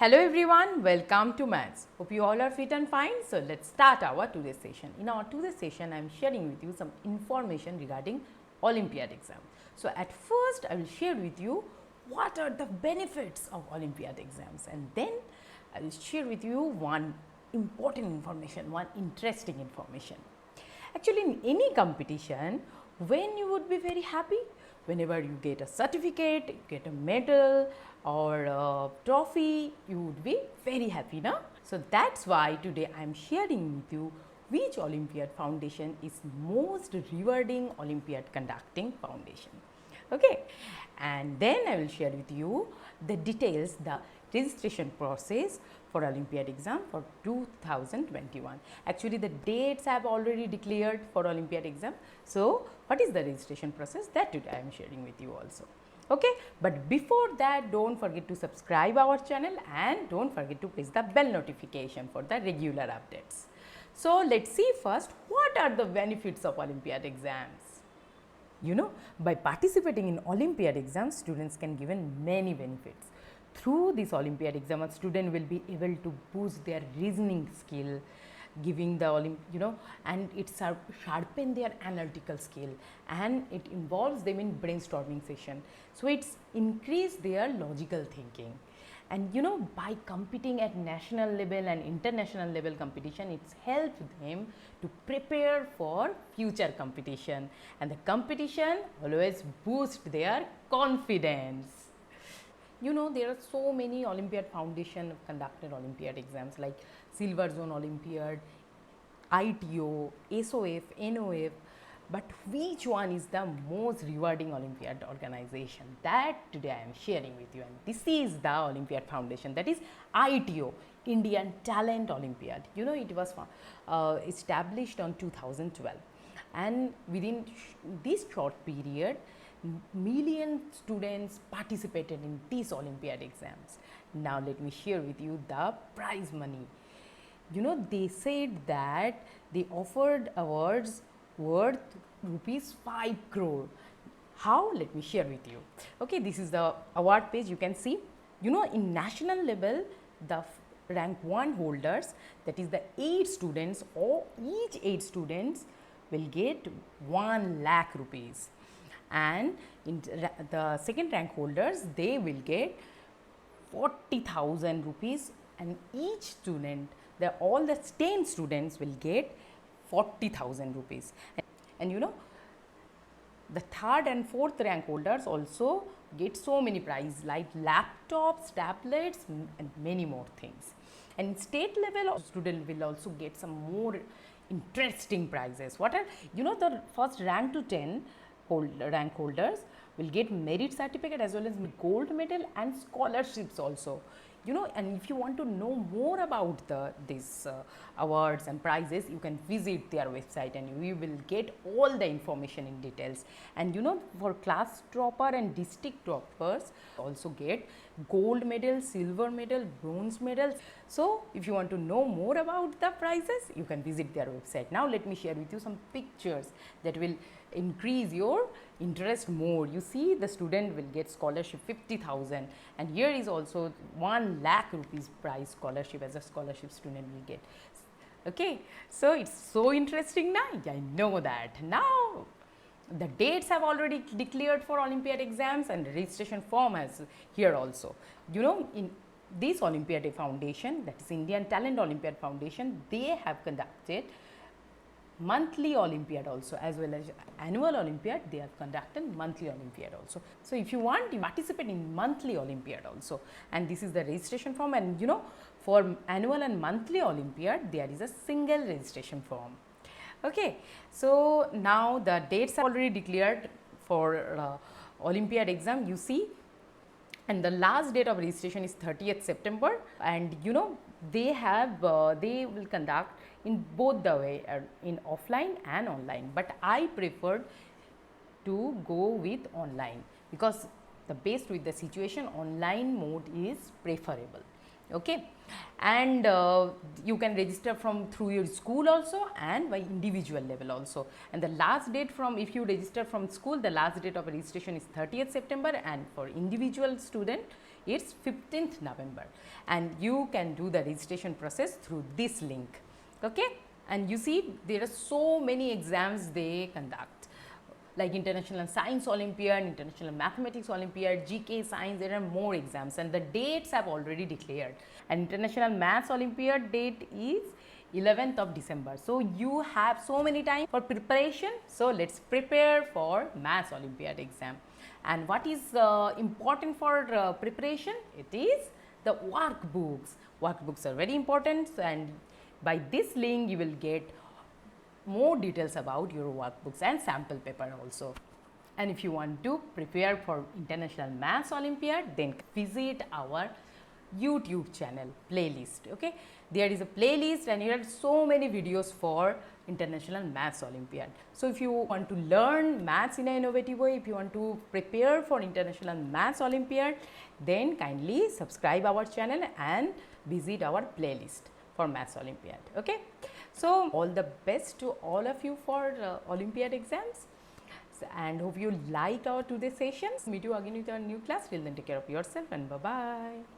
Hello everyone, welcome to Maths. Hope you all are fit and fine. So let's start our today's session. In our today's session, I am sharing with you some information regarding Olympiad exam. So at first, I will share with you what are the benefits of Olympiad exams, and then I will share with you one important information, one interesting information. Actually, in any competition, when you would be very happy? Whenever you get a certificate, you get a medal or a trophy, you would be very happy, na? So that's why today I am sharing with you which Olympiad foundation is most rewarding Olympiad conducting foundation. Okay, and then I will share with you the details, the registration process for Olympiad exam for 2021. Actually, the dates have already declared for Olympiad exam. So, what is the registration process? That today I am sharing with you also. Okay, but before that, don't forget to subscribe our channel and don't forget to press the bell notification for the regular updates. So, let's see first what are the benefits of Olympiad exams. You know, by participating in Olympiad exams, students can given many benefits. Through this Olympiad exam, a student will be able to boost their reasoning skill, giving the and it sharpen their analytical skill, and it involves them in brainstorming session. So it's increase their logical thinking. And you know, by competing at national level and international level competition, it's helped them to prepare for future competition, and the competition always boost their confidence. You know, there are so many Olympiad foundation conducted Olympiad exams like Silver Zone Olympiad, ITO, SOF, NOF, but which one is the most rewarding Olympiad organization? That today I am sharing with you, and this is the Olympiad foundation, that is ITO, Indian Talent Olympiad. You know, it was established on 2012, and within this short period, million students participated in these Olympiad exams. Now let me share with you the prize money. You know, they said that they offered awards worth rupees 5 crore. How? Let me share with you. Okay, this is the award page, you can see. You know, in national level, the rank 1 holders, that is the 8 students, or each 8 students will get 1 lakh rupees, and in the second rank holders, they will get 40,000 rupees, and each student, all the 10 students will get 40,000 rupees. And you know, the third and fourth rank holders also get so many prizes like laptops, tablets, and many more things. And state level, student will also get some more interesting prizes. What are, you know, the first rank to 10 rank holders will get merit certificate as well as gold medal and scholarships also. You know, and if you want to know more about these awards and prizes, you can visit their website and you will get all the information in details. And you know, for class topper and district toppers also get gold medal, silver medal, bronze medals. So if you want to know more about the prizes, you can visit their website. Now let me share with you some pictures that will increase your interest more. You see, the student will get scholarship 50,000, and here is also 1 lakh rupees prize scholarship as a scholarship student will get. Okay, so it's so interesting now. I know that. Now the dates have already declared for Olympiad exams, and registration form is here also. You know, in this Olympiad Foundation, that is Indian Talent Olympiad Foundation, they have conducted monthly Olympiad also, as well as annual Olympiad. They have conducted monthly Olympiad also. So if you want to participate in monthly Olympiad also, and this is the registration form, and you know, for annual and monthly Olympiad there is a single registration form. Okay, so now the dates are already declared for Olympiad exam, you see, and the last date of registration is 30th September, and you know, they will conduct in both the way, in offline and online, but I preferred to go with online because the based with the situation, online mode is preferable. Okay, and you can register from through your school also and by individual level also, and the last date from, if you register from school, the last date of registration is 30th September, and for individual student it's 15th November, and you can do the registration process through this link. Okay, and you see there are so many exams they conduct, like International Science Olympiad, International Mathematics Olympiad, GK Science. There are more exams and the dates have already declared. And International Maths Olympiad date is 11th of December. So you have so many time for preparation. So let's prepare for Maths Olympiad exam. And what is important for preparation? It is the workbooks. Workbooks are very important, and by this link you will get more details about your workbooks and sample paper also. And if you want to prepare for International Maths Olympiad, then visit our YouTube channel playlist. Okay, there is a playlist and here are so many videos for International Maths Olympiad. So if you want to learn maths in an innovative way, if you want to prepare for International Maths Olympiad, then kindly subscribe our channel and visit our playlist for Maths Olympiad. Okay, so all the best to all of you for Olympiad exams, and hope you liked our today's sessions. Meet you again with our new class. Till then, take care of yourself and bye bye.